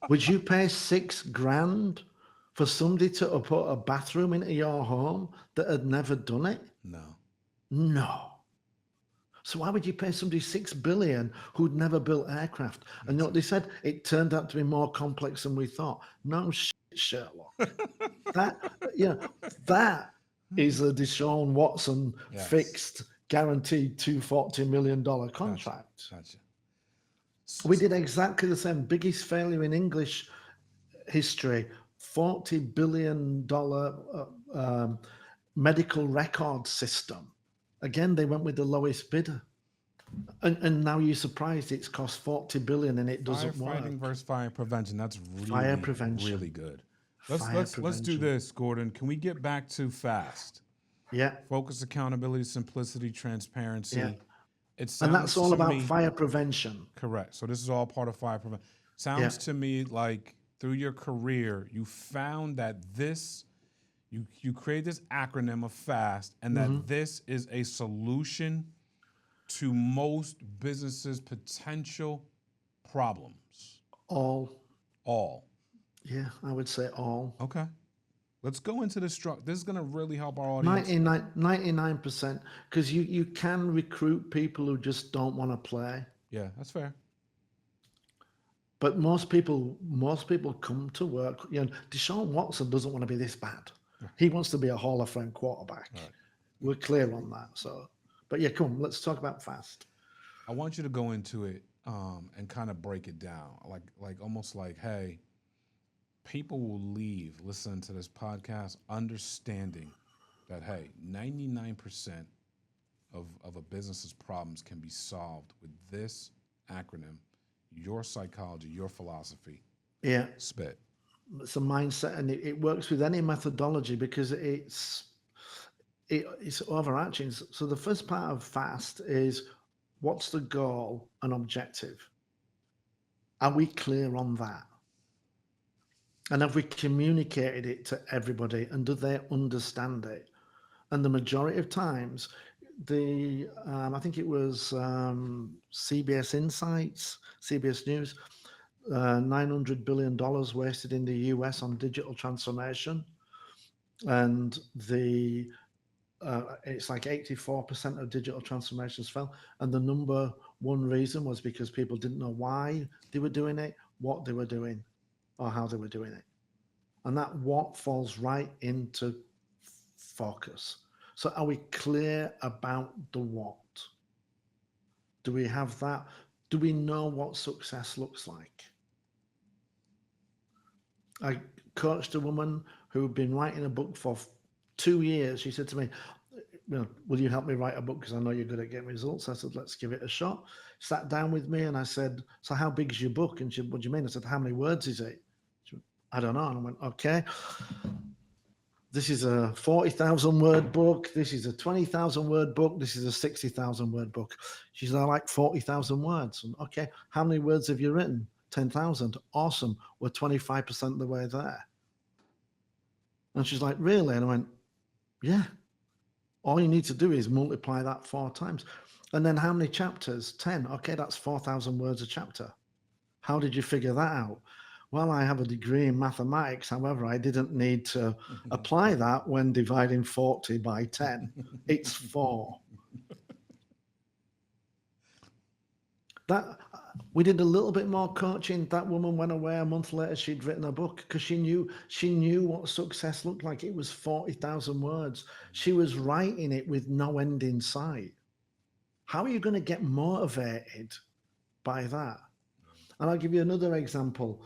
Would you pay $6,000 for somebody to put a bathroom into your home that had never done it? No. No. So why would you pay somebody $6 billion who'd never built aircraft? And you know what they said? It turned out to be more complex than we thought. No shit, Sherlock. That that is a Deshaun Watson Yes. fixed, guaranteed $240 million contract. Gotcha. We did exactly the same. Biggest failure in English history, $40 billion medical record system. Again, they went with the lowest bidder. And now you're surprised it's cost 40 billion and it doesn't Firefighting work. versus fire prevention. That's really, Fire prevention. really good. Fire Let's do prevention. this, Gordon. Can we get back to FAST? Yeah. Focus, accountability, simplicity, transparency. Yeah. It sounds And that's all to about me, fire prevention. correct. So this is all part of fire prevention. Sounds to me like through your career, you found that you create this acronym of FAST, and that this is a solution to most businesses' potential problems. All. Yeah, I would say all. Okay. Let's go into this structure. This is going to really help our audience. 99%. Because you can recruit people who just don't want to play. Yeah, that's fair. But most people come to work. Deshaun Watson doesn't want to be this bad. He wants to be a Hall of Fame quarterback. Right. We're clear on that. So, but yeah, come on, let's talk about FAST. I want you to go into it and kind of break it down, like almost like, hey, people will leave listening to this podcast understanding that, hey, 99% of a business's problems can be solved with this acronym, your psychology, your philosophy. Yeah. Spit. It's a mindset, and it works with any methodology because it's overarching. So the first part of FAST is what's the goal and objective? Are we clear on that? And have we communicated it to everybody, and do they understand it? And the majority of times, I think it was CBS Insights, CBS News, $900 billion wasted in the US on digital transformation. And it's like 84% of digital transformations fell. And the number one reason was because people didn't know why they were doing it, what they were doing, or how they were doing it. And that what falls right into focus. So are we clear about the what? Do we have that? Do we know what success looks like? I coached a woman who'd been writing a book for 2 years. She said to me, will you help me write a book? Because I know you're good at getting results. I said, let's give it a shot. Sat down with me and I said, so how big is your book? And she said, what do you mean? I said, how many words is it? She went, I don't know. And I went, okay. This is a 40,000 word book. This is a 20,000 word book. This is a 60,000 word book. She said, I like 40,000 words. And okay, how many words have you written? 10,000. Awesome. We're 25% of the way there. And she's like, really? And I went, yeah. All you need to do is multiply that 4 times. And then how many chapters? 10. Okay, that's 4,000 words a chapter. How did you figure that out? Well, I have a degree in mathematics. However, I didn't need to apply that when dividing 40 by 10. It's 4. That we did a little bit more coaching. That woman went away. A month later, she'd written a book because she knew what success looked like. It was 40,000 words. She was writing it with no end in sight. How are you going to get motivated by that? And I'll give you another example.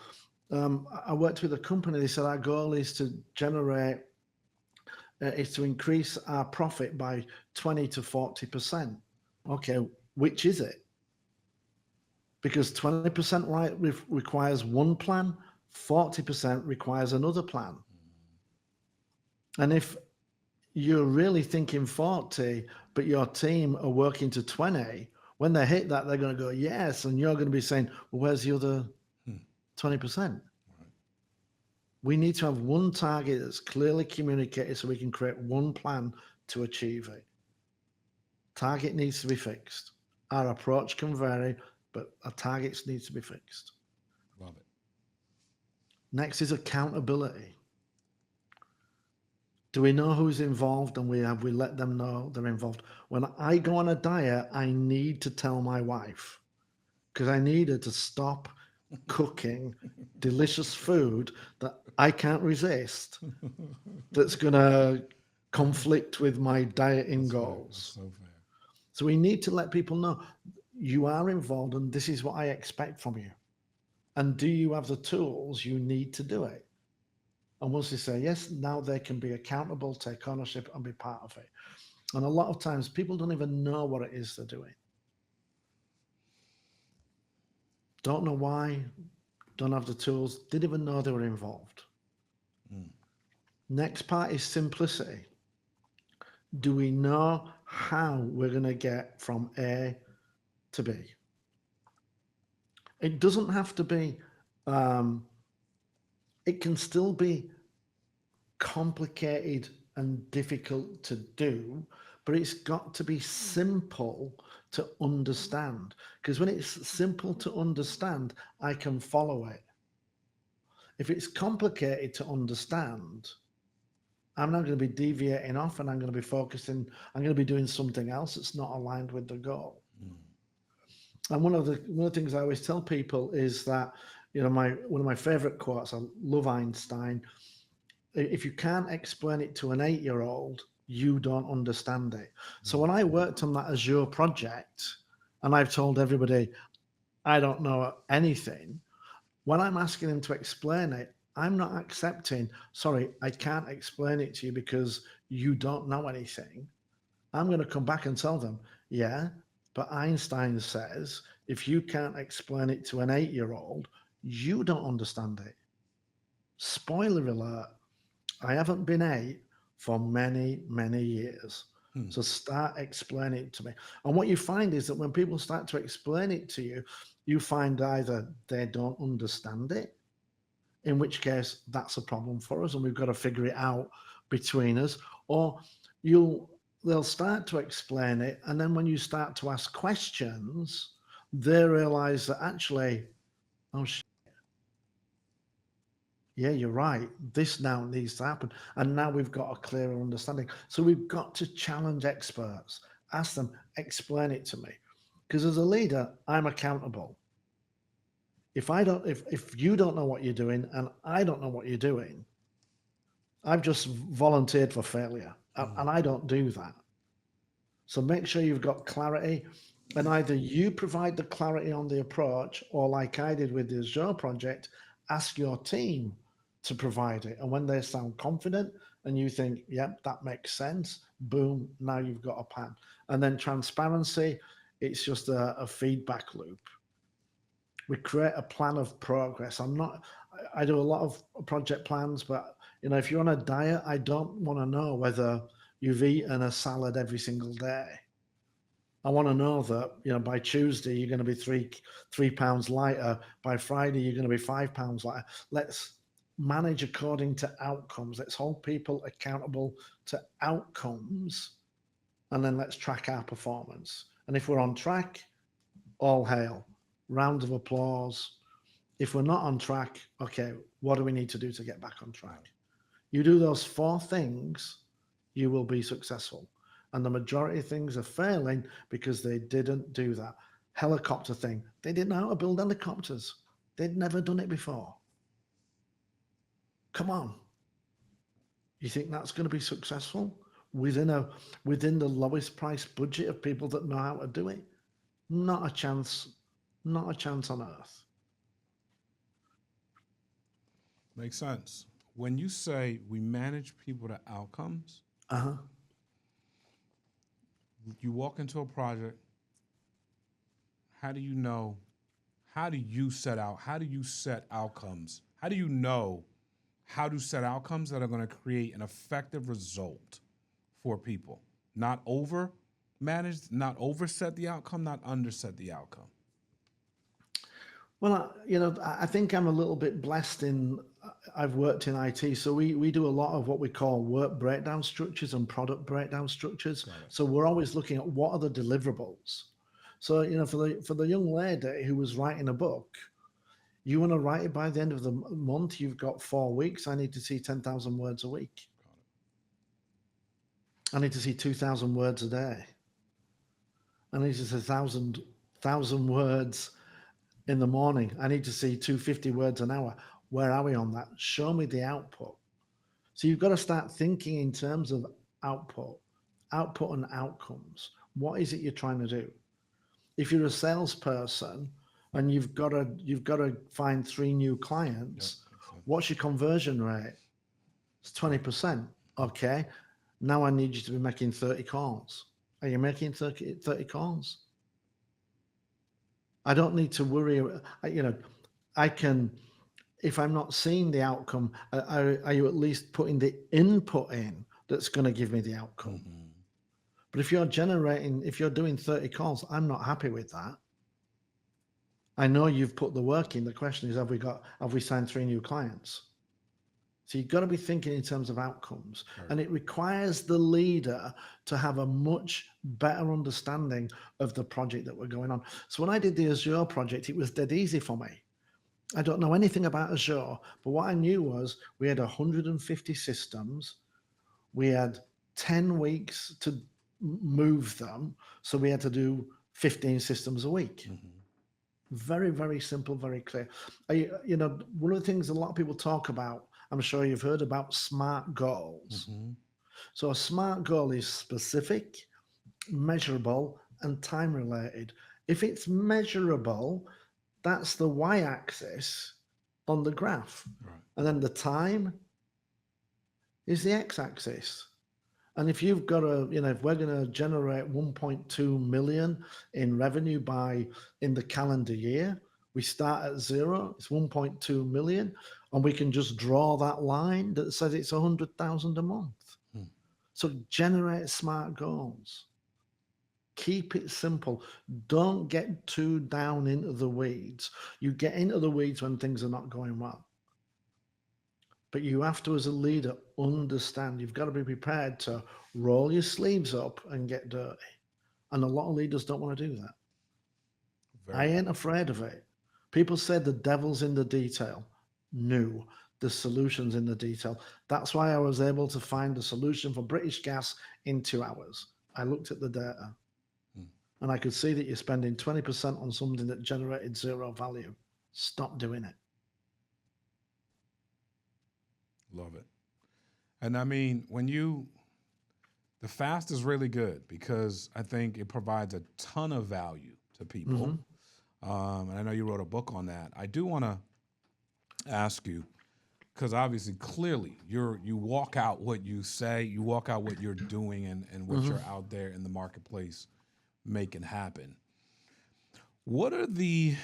I worked with a company. They said our goal is to increase our profit by 20 to 40%. Okay, which is it? Because 20% requires one plan, 40% requires another plan. And if you're really thinking 40, but your team are working to 20, when they hit that, they're going to go, yes. And you're going to be saying, well, where's the other 20%? We need to have one target that's clearly communicated so we can create one plan to achieve it. Target needs to be fixed. Our approach can vary, but our targets need to be fixed. Love it. Next is accountability. Do we know who's involved, and we let them know they're involved? When I go on a diet, I need to tell my wife because I need her to stop cooking delicious food that I can't resist that's going to conflict with my dieting goals. So fair. So we need to let people know you are involved and this is what I expect from you. And do you have the tools you need to do it? And once they say yes, now they can be accountable, take ownership, and be part of it. And a lot of times people don't even know what it is they're doing. Don't know why, don't have the tools, didn't even know they were involved. Next part is simplicity. Do we know how we're going to get from A to B? It doesn't have to be, it can still be complicated and difficult to do, but it's got to be simple to understand. Because when it's simple to understand, I can follow it. If it's complicated to understand, I'm not going to be deviating off and I'm going to be focusing, I'm going to be doing something else that's not aligned with the goal. And one of the things I always tell people is that, you know, one of my favorite quotes, I love Einstein. If you can't explain it to an 8-year-old, you don't understand it. So when I worked on that Azure project, and I've told everybody, I don't know anything, when I'm asking them to explain it, I'm not accepting, sorry, I can't explain it to you because you don't know anything. I'm going to come back and tell them, yeah, but Einstein says, if you can't explain it to an 8-year-old, you don't understand it. Spoiler alert, I haven't been 8 for many, many years. So start explaining it to me. And what you find is that when people start to explain it to you, you find either they don't understand it, in which case that's a problem for us and we've got to figure it out between us, or they'll start to explain it, and then when you start to ask questions, they realize that actually, oh shit, yeah, you're right, this now needs to happen, and now we've got a clearer understanding. So we've got to challenge experts, ask them, explain it to me, because as a leader, I'm accountable. If you don't know what you're doing and I don't know what you're doing, I've just volunteered for failure, and I don't do that. So make sure you've got clarity, and either you provide the clarity on the approach, or like I did with the Azure project, ask your team, to provide it. And when they sound confident and you think, yep, that makes sense, boom, now you've got a plan. And then transparency, it's just a feedback loop. We create a plan of progress. I do a lot of project plans, but if you're on a diet, I don't want to know whether you've eaten a salad every single day. I want to know that by Tuesday you're going to be three pounds lighter. By Friday you're going to be 5 pounds lighter. Let's manage according to outcomes. Let's hold people accountable to outcomes, and then let's track our performance. And if we're on track, all hail, round of applause. If we're not on track, okay, what do we need to do to get back on track? You do those 4 things, you will be successful. And the majority of things are failing because they didn't do that. Helicopter thing, they didn't know how to build helicopters. They'd never done it before. Come on. You think that's going to be successful within the lowest price budget of people that know how to do it? Not a chance. Not a chance on earth. Makes sense. When you say we manage people to outcomes, you walk into a project. How do you know? How do you set outcomes? How do you know how to set outcomes that are going to create an effective result for people? Not over managed, not overset the outcome, not underset the outcome. Well, I think I'm a little bit blessed I've worked in IT, so we do a lot of what we call work breakdown structures and product breakdown structures. So we're always looking at what are the deliverables. So, for the young lady who was writing a book, you want to write it by the end of the month, you've got 4 weeks. I need to see 10,000 words a week. I need to see 2,000 words a day. I need to see 1,000 words in the morning. I need to see 250 words an hour. Where are we on that? Show me the output. So you've got to start thinking in terms of output and outcomes. What is it you're trying to do? If you're a salesperson and you've got to find 3 new clients, what's your conversion rate? It's 20%. Okay. Now I need you to be making 30 calls. Are you making 30 calls? I don't need to worry. I can, if I'm not seeing the outcome, are you at least putting the input in that's going to give me the outcome? Mm-hmm. But if you're doing 30 calls, I'm not happy with that. I know you've put the work in. The question is, have we signed 3 new clients? So you've got to be thinking in terms of outcomes. Right. And it requires the leader to have a much better understanding of the project that we're going on. So when I did the Azure project, it was dead easy for me. I don't know anything about Azure, but what I knew was we had 150 systems. We had 10 weeks to move them. So we had to do 15 systems a week. Mm-hmm. Very, very simple, very clear. One of the things a lot of people talk about, I'm sure you've heard about SMART goals. Mm-hmm. So a SMART goal is specific, measurable, and time related. If it's measurable, that's the y-axis on the graph. Right. And then the time is the x-axis. And if you've got if we're going to generate 1.2 million in revenue in the calendar year, we start at 0, it's 1.2 million, and we can just draw that line that says it's 100,000 a month. So generate SMART goals. Keep it simple. Don't get too down into the weeds. You get into the weeds when things are not going well. But you have to, as a leader, understand. You've got to be prepared to roll your sleeves up and get dirty. And a lot of leaders don't want to do that. I ain't afraid of it. People say the devil's in the detail. No, the solution's in the detail. That's why I was able to find a solution for British Gas in 2 hours. I looked at the data and I could see that you're spending 20% on something that generated 0 value. Stop doing it. Love it. And I mean, the fast is really good because I think it provides a ton of value to people. Mm-hmm. And I know you wrote a book on that. I do want to ask you, because obviously, clearly, you walk out what you say, you walk out what you're doing, and what Mhm. you're out there in the marketplace making happen. What are the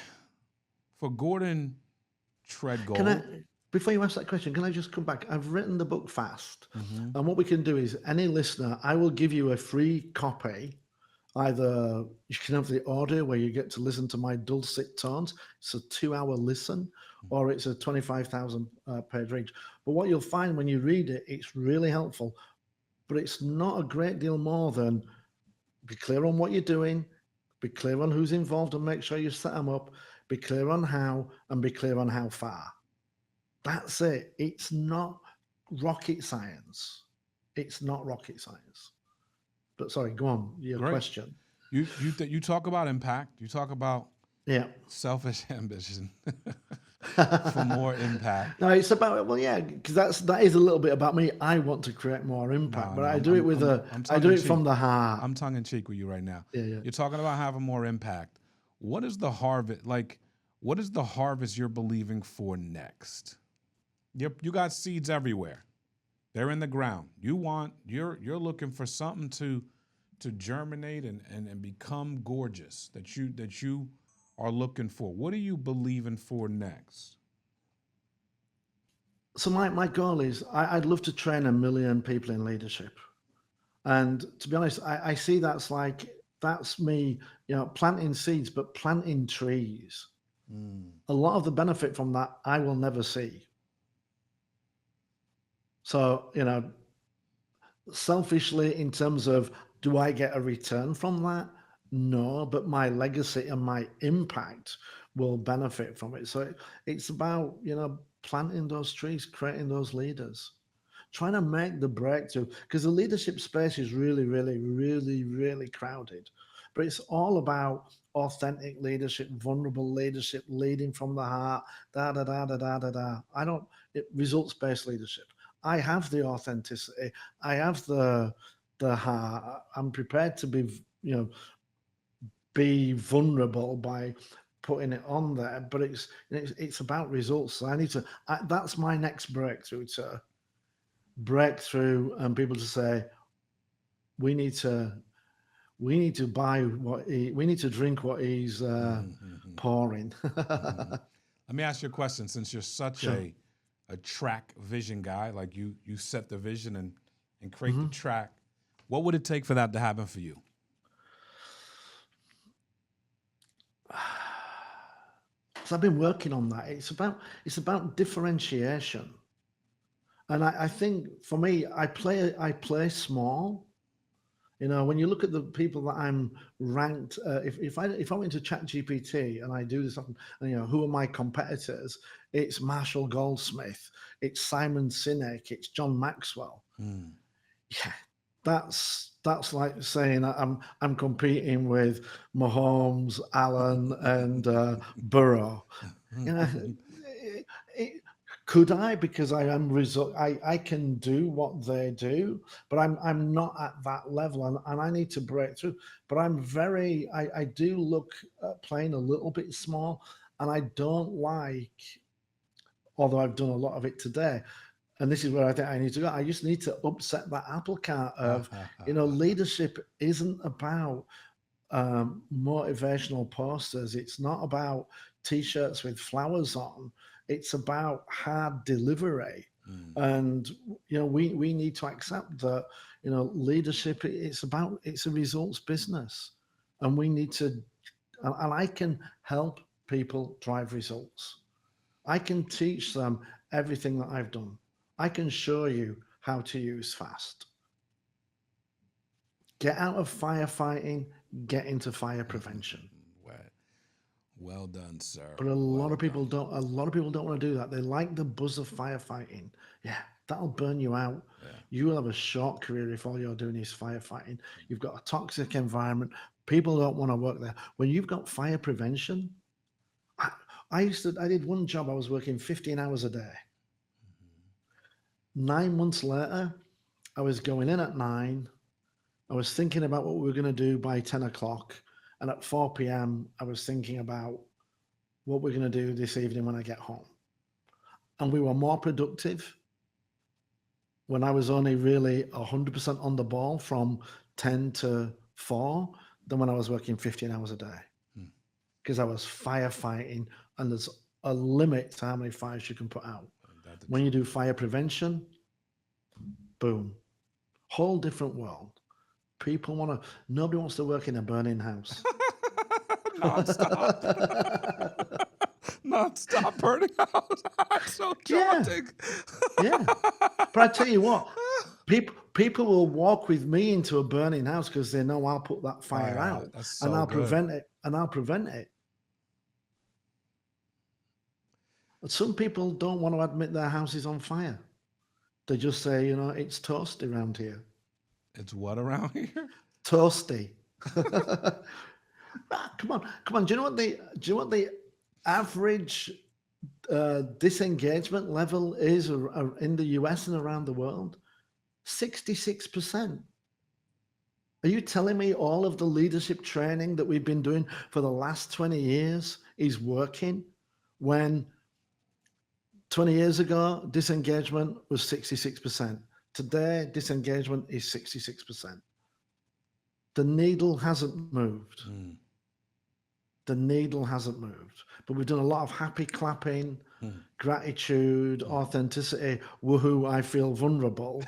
for Gordon Can I, Tredgold? before you ask that question, can I just come back? I've written the book fast. Mm-hmm. And what we can do is, any listener, I will give you a free copy. Either you can have the audio where you get to listen to my dulcet tones. It's a 2 hour listen, or it's a 25,000 page read. But what you'll find when you read it, it's really helpful. But it's not a great deal more than be clear on what you're doing, be clear on who's involved and make sure you set them up, be clear on how, and be clear on how far. That's it. It's not rocket science. It's not rocket science. But sorry, go on. Your Great. question. You talk about impact. You talk about Yeah. selfish ambition for more impact. No, it's about, well, yeah, because that is a little bit about me. I want to create more impact, No, but no, I do it with I'm I tongue do in it cheek. from the heart. I'm tongue in cheek with you right now. Yeah, yeah. You're talking about having more impact. What is the harvest like? What is the harvest you're believing for next? You got seeds everywhere. They're in the ground. You're looking for something to germinate and become gorgeous that you are looking for. What are you believing for next? So my goal is I'd love to train 1 million people in leadership. And to be honest, I see that's me, planting seeds, but planting trees. Mm. A lot of the benefit from that I will never see. So, selfishly, in terms of do I get a return from that? No, but my legacy and my impact will benefit from it. So it's about, planting those trees, creating those leaders, trying to make the breakthrough, because the leadership space is really, really, really, really crowded. But it's all about authentic leadership, vulnerable leadership, leading from the heart, da da da da da da da. I don't results based leadership. I have the authenticity. I have the heart. I'm prepared to be vulnerable by putting it on there. But it's about results. So I need to. That's my next breakthrough. To break through and people to say we need to buy we need to drink what he's pouring. Let me ask you a question. Since you're such Sure. a track vision guy, like you set the vision and create the Hmm. track, what would it take for that to happen for you? So I've been working on that. It's about differentiation, and I think for me, I play small. When you look at the people that I'm ranked, if I went to Chat GPT and I do this, and who are my competitors? It's Marshall Goldsmith, it's Simon Sinek, it's John Maxwell. Mm. Yeah, that's like saying I'm competing with Mahomes, Allen, and Burrow. You know, it, it- could I? Because I am result. I can do what they do, but I'm not at that level, and I need to break through. But I do look at playing a little bit small, and I don't like. Although I've done a lot of it today, and this is where I think I need to go. I just need to upset that apple cart of, leadership isn't about motivational posters. It's not about t-shirts with flowers on. It's about hard delivery. Mm. And we need to accept that leadership, it's a results business, and we need to, and I can help people drive results. I can teach them everything that I've done. I can show you how to use fast. Get out of firefighting, get into fire prevention. well, well done, sir. But a lot Well of people done. don't. A lot of people don't want to do that. They like the buzz of firefighting. Yeah, that'll burn you out. Yeah. You will have a short career if all you're doing is firefighting. You've got a toxic environment. People don't want to work there. When you've got fire prevention, I, I did one job. I was working 15 hours a day. 9 months later, I was going in at 9. I was thinking about what we were going to do by 10 o'clock. And at 4 p.m., I was thinking about what we're going to do this evening when I get home. and we were more productive when I was only really 100% on the ball from 10 to 4 than when I was working 15 hours a day. Because I was firefighting, and there's a limit to how many fires you can put out. When you do fire prevention, boom, whole different world. Nobody wants to work in a burning house. Non-stop. Non-stop burning out. That's so daunting. Yeah. But I tell you what, people will walk with me into a burning house because they know I'll put that fire out. That's so and I'll good. prevent it. And I'll prevent it. But some people don't want to admit their house is on fire. They just say, it's toasty around here. It's what around here? Toasty. Come on. Do you know what the average disengagement level is in the US and around the world? 66%. Are you telling me all of the leadership training that we've been doing for the last 20 years is working when 20 years ago disengagement was 66%? Today, disengagement is 66%. The needle hasn't moved. The needle hasn't moved. But we've done a lot of happy clapping, gratitude, authenticity, woohoo, I feel vulnerable.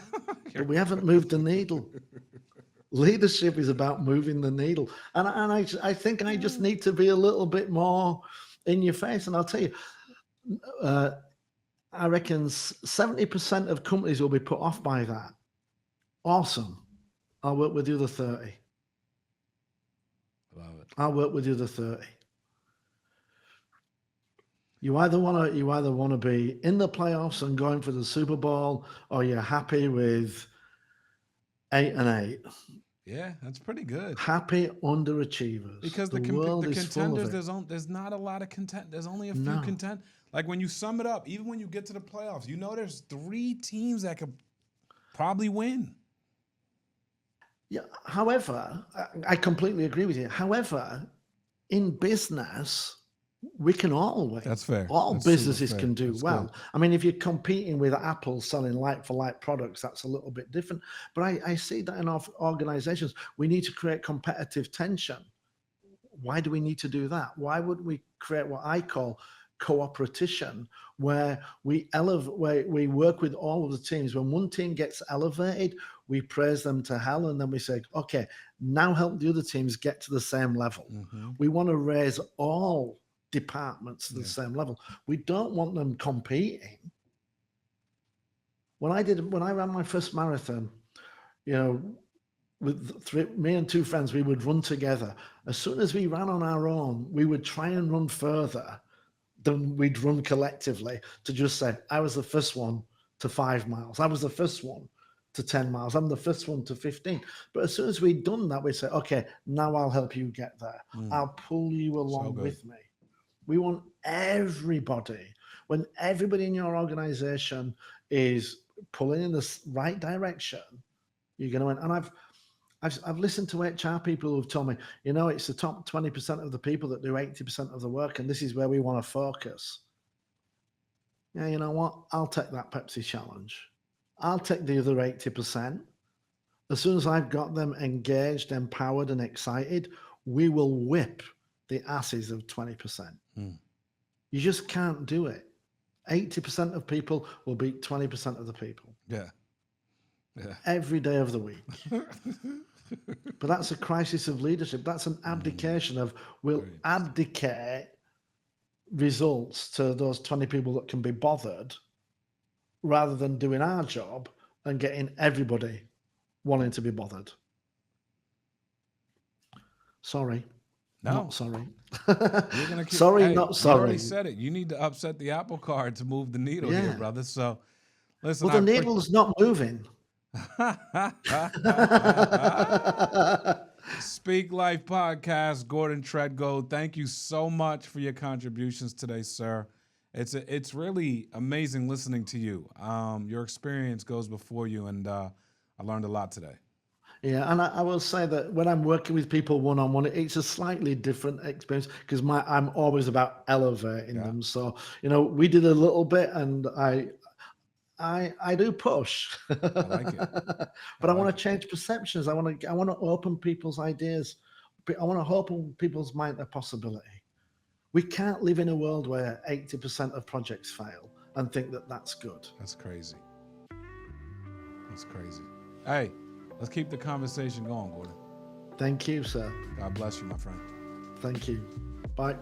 But we haven't moved the needle. Leadership is about moving the needle. And I think I just need to be a little bit more in your face. And I'll tell you, I reckon 70% of companies will be put off by that. Awesome. I'll work with the other 30. Love it. I'll work with the other 30. You either want to be in the playoffs and going for the Super Bowl, or you're happy with 8-8. Yeah, that's pretty good. Happy underachievers. Because the contenders, there's not a lot of content. There's only a few content. Like when you sum it up, even when you get to the playoffs, there's 3 teams that could probably win. Yeah. However, I completely agree with you. However, in business, we can all win. That's fair. All That's businesses super fair. can do That's well. good. I mean, if you're competing with Apple selling like-for-like products, that's a little bit different. But I see that in our organizations, we need to create competitive tension. Why do we need to do that? Why would we create what I call cooperation, where we work with all of the teams? When one team gets elevated, we praise them to hell, and then we say, okay, now help the other teams get to the same level. We want to raise all departments to the same level. We don't want them competing. When I ran my first marathon, with me and 2 friends, we would run together. As soon as we ran on our own, we would try and run further than we'd run collectively, to just say, I was the first one to 5 miles. I was the first one to 10 miles. I'm the first one to 15. But as soon as we'd done that, we'd say, okay, now I'll help you get there. I'll pull you along with me. We want everybody, when everybody in your organization is pulling in the right direction, you're going to win. And I've listened to HR people who've told me, it's the top 20% of the people that do 80% of the work, and this is where we want to focus. Yeah, you know what? I'll take that Pepsi challenge. I'll take the other 80%. As soon as I've got them engaged, empowered, and excited, we will whip the asses of 20%. You just can't do it. 80% of people will beat 20% of the people. Yeah. Every day of the week. But that's a crisis of leadership. That's an abdication of, we'll abdicate results to those 20 people that can be bothered, rather than doing our job and getting everybody wanting to be bothered. Sorry. No. Not sorry. You're gonna sorry, not sorry. You already said it. You need to upset the apple cart to move the needle here, brother. So, listen. Well, the needle's not moving. Speak Life Podcast, Gordon Tredgold. Thank you so much for your contributions today, sir. It's really amazing listening to you. Your experience goes before you, and I learned a lot today. Yeah, and I will say that when I'm working with people one-on-one, it's a slightly different experience because I'm always about elevating Yeah, them. So, we did a little bit, and I do push, I like it. but I I like want to it. change perceptions. I want to open people's ideas. I want to open people's mind to possibility. We can't live in a world where 80% of projects fail and think that that's good. That's crazy. That's crazy. Hey, let's keep the conversation going, Gordon. Thank you, sir. God bless you, my friend. Thank you. Bye.